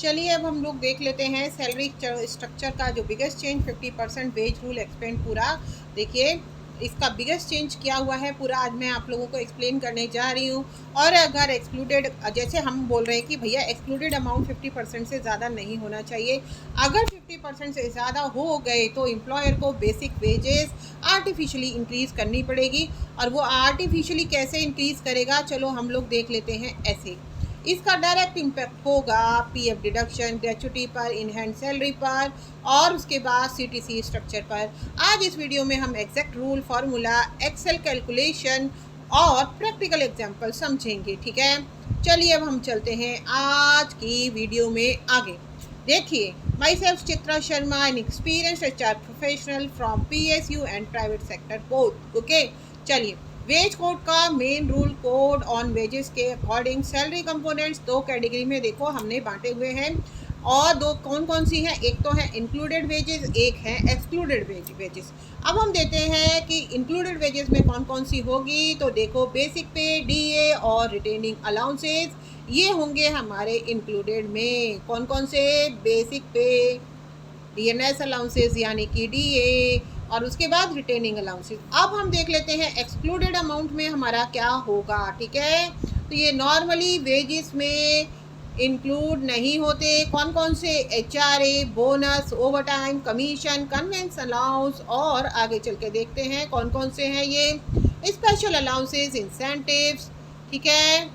चलिए अब हम लोग देख लेते हैं सैलरी स्ट्रक्चर का जो biggest change 50% wage rule explain पूरा। देखिए इसका बिगेस्ट चेंज क्या हुआ है पूरा आज मैं आप लोगों को एक्सप्लेन करने जा रही हूँ। और अगर एक्सक्लूडेड, जैसे हम बोल रहे हैं कि भैया एक्सक्लूडेड अमाउंट 50% से ज़्यादा नहीं होना चाहिए। अगर 50% से ज़्यादा हो गए तो एम्प्लॉयर को बेसिक वेजेस आर्टिफिशियली इंक्रीज़ करनी पड़ेगी। और वो आर्टिफिशियली कैसे इंक्रीज़ करेगा, चलो हम लोग देख लेते हैं ऐसे। इसका डायरेक्ट इम्पैक्ट होगा पीएफ डिडक्शन, ग्रेच्युटी पर, इन हैंड सैलरी पर और उसके बाद सीटीसी स्ट्रक्चर पर। आज इस वीडियो में हम exact rule, formula, excel calculation और प्रैक्टिकल एग्जांपल समझेंगे। ठीक है, चलिए अब हम चलते हैं आज की वीडियो में आगे। देखिए, my self Chitra Sharma, N experienced HR professional from PSU and private sector both. Okay, चलिए वेज कोड का main rule, code on wages के अकॉर्डिंग सैलरी कंपोनेंट्स दो कैटेगरी में देखो हमने बांटे हुए हैं। और दो कौन कौन सी हैं, एक तो है इंक्लूडेड वेजेस, एक है एक्सक्लूडेड वेजेस। अब हम देते हैं कि इंक्लूडेड वेजेस में कौन कौन सी होगी। तो देखो बेसिक पे, डीए और रिटेनिंग अलाउंसेस, ये होंगे हमारे इंक्लूडेड में। कौन कौन से, बेसिक पे, डीएनएस अलाउंसेस यानी कि डीए और उसके बाद रिटेनिंग अलाउंसेस। अब हम देख लेते हैं एक्सक्लूडेड अमाउंट में हमारा क्या होगा। ठीक है, तो ये नॉर्मली वेजेस में इंक्लूड नहीं होते। कौन कौन से, HRA, bonus, overtime, commission, convince allowance और आगे चल के देखते हैं कौन कौन से हैं ये, स्पेशल अलाउंसेस, इंसेंटिव्स। ठीक है,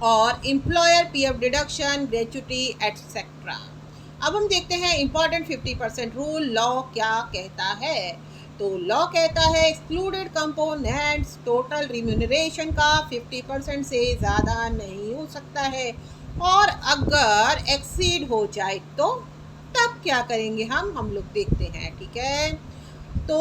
और employer PF deduction, gratuity etcetera. अब हम देखते हैं इंपॉर्टेंट 50% रूल, लॉ क्या कहता है। तो लॉ कहता है एक्सक्लूडेड कंपोनेंट्स टोटल रिम्यूनरेशन का 50% से ज़्यादा नहीं हो सकता है। और अगर एक्सीड हो जाए तो तब क्या करेंगे हम लोग देखते हैं। ठीक है, तो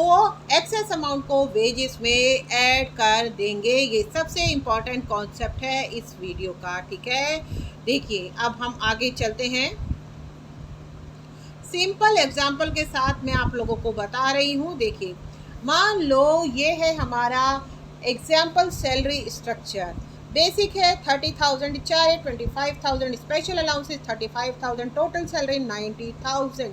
एक्सेस अमाउंट को वेजेस में ऐड कर देंगे। ये सबसे इम्पॉर्टेंट कॉन्सेप्ट है इस वीडियो का। ठीक है, देखिए अब हम आगे चलते हैं। सिंपल एग्जाम्पल के साथ मैं आप लोगों को बता रही हूँ। देखिए, मान लो ये है हमारा एग्जाम्पल सैलरी स्ट्रक्चर। बेसिक है 30,000, चाहे 25,000, special allowances 35,000, total salary 90,000।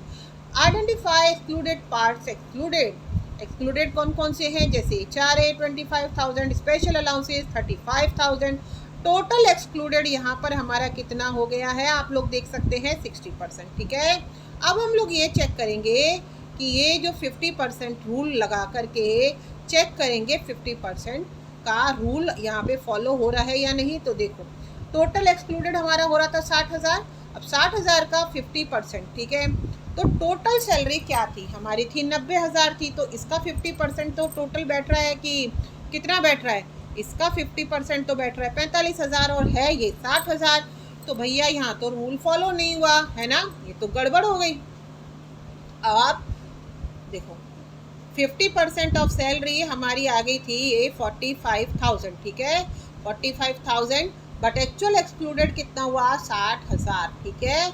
Identify excluded parts. Excluded कौन कौन से हैं, जैसे चारे 25,000, स्पेशल अलाउंसेस 35,000। टोटल एक्सक्लूडेड यहाँ पर हमारा कितना हो गया है, आप लोग देख सकते हैं 60%। ठीक है, अब हम लोग ये चेक करेंगे कि ये जो 50% रूल लगा करके चेक करेंगे 50% का रूल यहाँ पे फॉलो हो रहा है या नहीं। तो देखो टोटल एक्सक्लूडेड हमारा हो रहा था 60,000, अब 60,000 का 50%। ठीक है, तो टोटल सैलरी क्या थी हमारी, थी 90,000 थी। तो इसका 50% तो टोटल बैठ रहा है कि कितना बैठ रहा है, इसका 50% तो बैठ रहा है 45,000 और है ये 60,000। तो भैया यहाँ तो रूल फॉलो नहीं हुआ है ना, ये तो गड़बड़ हो गई। अब देखो 50% ऑफ सैलरी हमारी आ गई थी ये 45,000। ठीक है, 45,000, बट एक्चुअल एक्सक्लूडेड कितना हुआ, 60,000। ठीक है,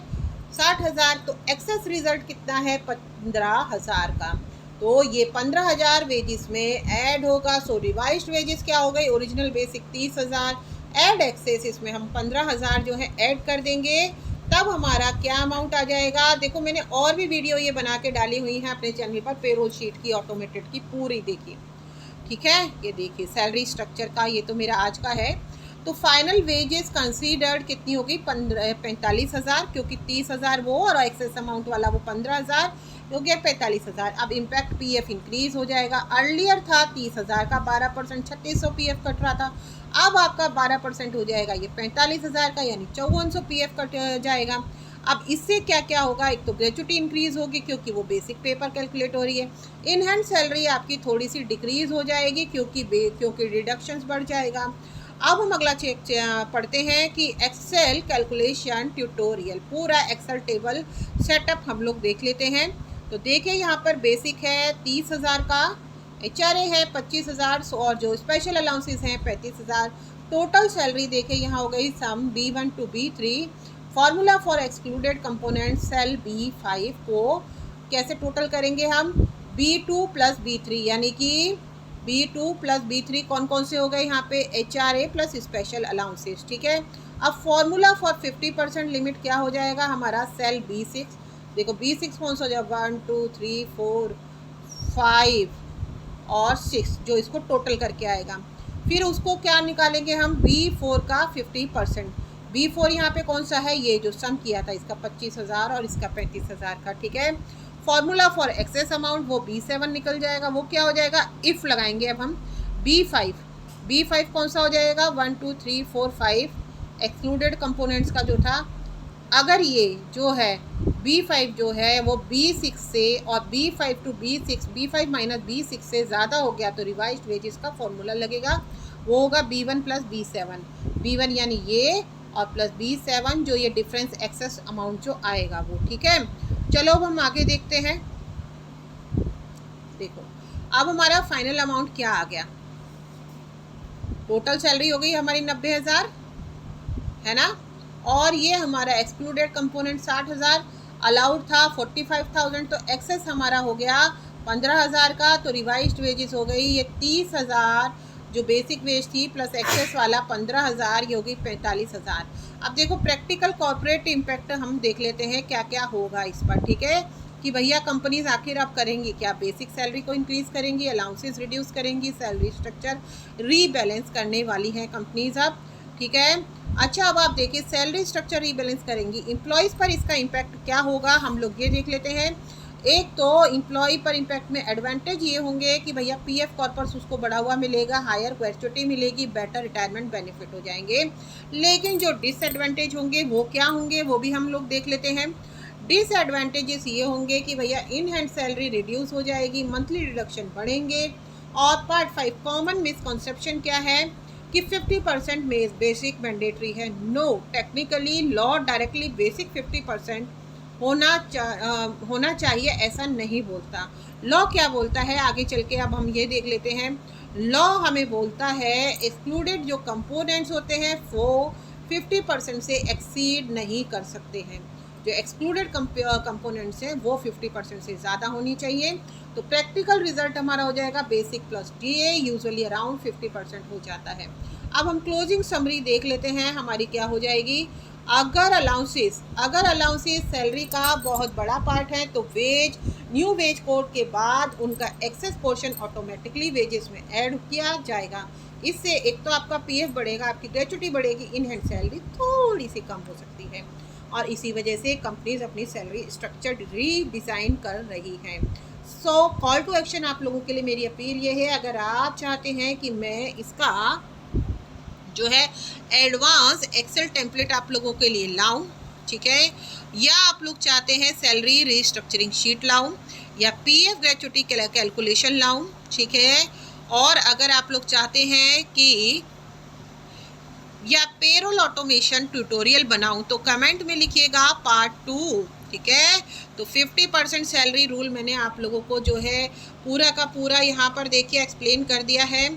60,000, तो एक्सेस रिजल्ट कितना है 15,000 का। तो ये 15,000 वेजेस में ऐड होगा। सो रिवाइज्ड वेजेस क्या हो गई, ओरिजिनल बेसिक 30,000, ऐड एक्सेस इसमें हम 15,000 जो है ऐड कर देंगे। तब हमारा क्या अमाउंट आ जाएगा। देखो मैंने और भी वीडियो ये बना के डाली हुई है अपने चैनल पर, पेरोल शीट की ऑटोमेटेड की पूरी देखिए। ठीक है, ये देखिए सैलरी स्ट्रक्चर का, ये तो मेरा आज का है। तो फाइनल वेजेस कंसीडर्ड कितनी होगी, 45,000, क्योंकि 30,000 वो और एक्सेस अमाउंट वाला वो 15,000 हो गया 45,000। अब इम्पैक्ट पीएफ इंक्रीज हो जाएगा। अर्लियर था 30,000 का 12%, 3600 पीएफ कट रहा था। अब आपका 12% हो जाएगा ये 45,000 का, यानी 5400 पीएफ कट जाएगा। अब इससे क्या क्या होगा, एक तो ग्रेच्युटी इंक्रीज होगी क्योंकि वो बेसिक पे पर कैलकुलेट हो रही है। इन हैंड सैलरी आपकी थोड़ी सी डिक्रीज हो जाएगी क्योंकि डिडक्शंस बढ़ जाएगा। अब हम अगला चेक पढ़ते हैं कि एक्सेल कैलकुलेशन ट्यूटोरियल, पूरा एक्सेल टेबल सेटअप हम लोग देख लेते हैं। तो देखिए यहाँ पर बेसिक है 30,000 का, एचआरए है 25,000 और जो स्पेशल अलाउंसेस हैं 35,000। टोटल सैलरी देखिए यहाँ हो गई sum B1 to B3। Formula for excluded component cell B5 को कैसे टोटल करेंगे हम, B2 प्लस B3, यानी कि B2 प्लस B3 कौन कौन से हो गए यहाँ पे, HRA प्लस स्पेशल अलाउंसेस। ठीक है, अब फॉर्मूला फॉर 50% लिमिट क्या हो जाएगा हमारा, सेल B6, देखो B6 कौन सा हो जाएगा, 1 2 3 4 5 और 6, जो इसको टोटल करके आएगा। फिर उसको क्या निकालेंगे हम, B4 का 50%। B4 यहाँ पे कौन सा है, ये जो सम किया था इसका 25,000 और इसका 35,000 का, ठीक है। फॉर्मूला फॉर एक्सेस अमाउंट वो B7 निकल जाएगा, वो क्या हो जाएगा, इफ़ लगाएंगे अब हम B5 कौन सा हो जाएगा, 1 2 3 4 5 एक्सक्लूडेड कंपोनेंट्स का जो था, अगर ये जो है B5 जो है वो B6 से और B5 to B6, B5 minus B6 से ज़्यादा हो गया तो रिवाइज्ड वेजेस का फॉर्मूला लगेगा, वो होगा B1 प्लस B7, B1 यानी ये और प्लस B7 जो ये डिफरेंस एक्सेस अमाउंट जो आएगा वो, ठीक है। चलो अब हम आगे देखते हैं। देखो अब हमारा फाइनल अमाउंट क्या आ गया, टोटल सैलरी हो गई हमारी 90,000 है ना, और ये हमारा एक्सक्लूडेड कंपोनेंट 60,000, अलाउड था 45,000, तो एक्सेस हमारा हो गया 15,000 का, तो रिवाइज्ड वेजेस हो गई ये 30,000 जो बेसिक वेज थी प्लस एक्सेस वाला 15,000, ये होगी 45,000। अब देखो प्रैक्टिकल कॉर्पोरेट इम्पैक्ट हम देख लेते हैं क्या क्या होगा इस पर, ठीक है, कि भैया कंपनीज आखिर अब करेंगी क्या, बेसिक सैलरी को इंक्रीज़ करेंगी, अलाउंसेस रिड्यूस करेंगी, सैलरी स्ट्रक्चर रीबैलेंस करने वाली हैं कंपनीज अब, ठीक है। अच्छा अब आप देखिए सैलरी स्ट्रक्चर रीबैलेंस करेंगी, एम्प्लॉयज़ पर इसका इम्पैक्ट क्या होगा हम लोग ये देख लेते हैं। एक तो एम्प्लॉय पर इम्पैक्ट में एडवांटेज ये होंगे कि भैया PF कॉर्पस उसको बढ़ा हुआ मिलेगा, हायर ग्रेच्युटी मिलेगी, बेटर रिटायरमेंट बेनिफिट हो जाएंगे। लेकिन जो डिसएडवांटेज होंगे वो क्या होंगे वो भी हम लोग देख लेते हैं। डिसएडवांटेजेस ये होंगे कि भैया इन हैंड सैलरी रिड्यूस हो जाएगी, मंथली डिडक्शन बढ़ेंगे। और पार्ट 5 कॉमन मिसकॉन्सेप्शन क्या है कि 50% में बेसिक मैंडेटरी है। No, technically law directly basic 50% होना चाहिए ऐसा नहीं बोलता। लॉ क्या बोलता है आगे चल के अब हम ये देख लेते हैं। लॉ हमें बोलता है एक्सक्लूडेड जो कंपोनेंट्स होते हैं वो 50% से एक्सीड नहीं कर सकते हैं, जो एक्सक्लूडेड कंपोनेंट्स हैं वो 50% से ज़्यादा होनी चाहिए। तो प्रैक्टिकल रिजल्ट हमारा हो जाएगा basic plus DA usually around 50% हो जाता है। अब हम क्लोजिंग समरी देख लेते हैं हमारी क्या हो जाएगी। अगर अलाउंसेस सैलरी का बहुत बड़ा पार्ट है तो न्यू वेज कोड के बाद उनका एक्सेस पोर्शन ऑटोमेटिकली वेजेस में ऐड किया जाएगा। इससे एक तो आपका PF बढ़ेगा, आपकी ग्रेच्युटी बढ़ेगी, इन हैंड सैलरी थोड़ी सी कम हो सकती है, और इसी वजह से कंपनीज अपनी सैलरी स्ट्रक्चर रीडिज़ाइन कर रही हैं। सो कॉल टू एक्शन आप लोगों के लिए मेरी अपील ये है, अगर आप चाहते हैं कि मैं इसका जो है एडवांस एक्सेल टेम्पलेट आप लोगों के लिए लाऊं, ठीक है, या आप लोग चाहते हैं सैलरी रीस्ट्रक्चरिंग शीट लाऊं या PF ग्रेच्युटी कैलकुलेशन लाऊं, ठीक है, और अगर आप लोग चाहते हैं कि या पेरोल ऑटोमेशन ट्यूटोरियल बनाऊं तो कमेंट में लिखिएगा पार्ट 2, ठीक है। तो 50% सैलरी रूल मैंने आप लोगों को जो है पूरा का पूरा यहाँ पर देखिए एक्सप्लेन कर दिया है,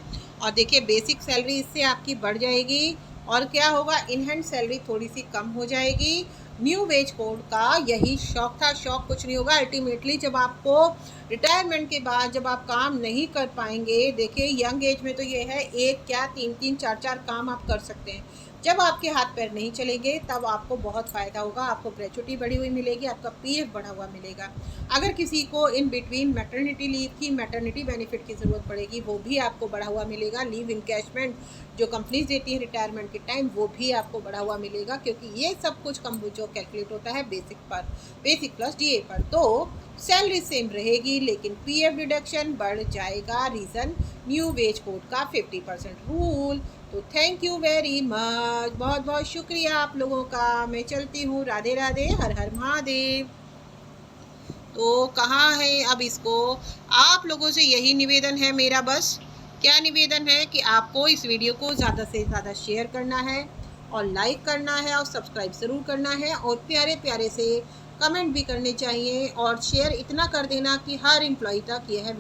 और देखिए बेसिक सैलरी इससे आपकी बढ़ जाएगी, और क्या होगा इन हैंड सैलरी थोड़ी सी कम हो जाएगी। न्यू वेज कोड का यही शौक था, शौक कुछ नहीं होगा। अल्टीमेटली जब आपको रिटायरमेंट के बाद जब आप काम नहीं कर पाएंगे, देखिए यंग एज में तो ये है एक क्या 3-3 4-4 काम आप कर सकते हैं, जब आपके हाथ पैर नहीं चलेंगे तब आपको बहुत फ़ायदा होगा, आपको ग्रेच्युटी बढ़ी हुई मिलेगी, आपका PF बढ़ा हुआ मिलेगा। अगर किसी को इन बिटवीन मैटरनिटी लीव की मैटरनिटी बेनिफिट की ज़रूरत पड़ेगी वो भी आपको बढ़ा हुआ मिलेगा। लीव इनकैशमेंट जो कंपनीज देती है रिटायरमेंट के टाइम वो भी आपको बढ़ा हुआ मिलेगा, क्योंकि ये सब कुछ कम जो कैलकुलेट होता है बेसिक प्लस DA पर। तो सैलरी सेम रहेगी लेकिन PF डिडक्शन बढ़ जाएगा, रीज़न न्यू वेज कोड का 50% रूल। तो थैंक यू वेरी मच, बहुत बहुत शुक्रिया आप लोगों का। मैं चलती हूँ, राधे राधे, हर हर महादेव। तो कहाँ है अब इसको, आप लोगों से यही निवेदन है मेरा, बस क्या निवेदन है कि आपको इस वीडियो को ज़्यादा से ज़्यादा शेयर करना है और लाइक करना है और सब्सक्राइब ज़रूर करना है, और प्यारे प्यारे से कमेंट भी करने चाहिए, और शेयर इतना कर देना कि हर एम्प्लॉय तक यह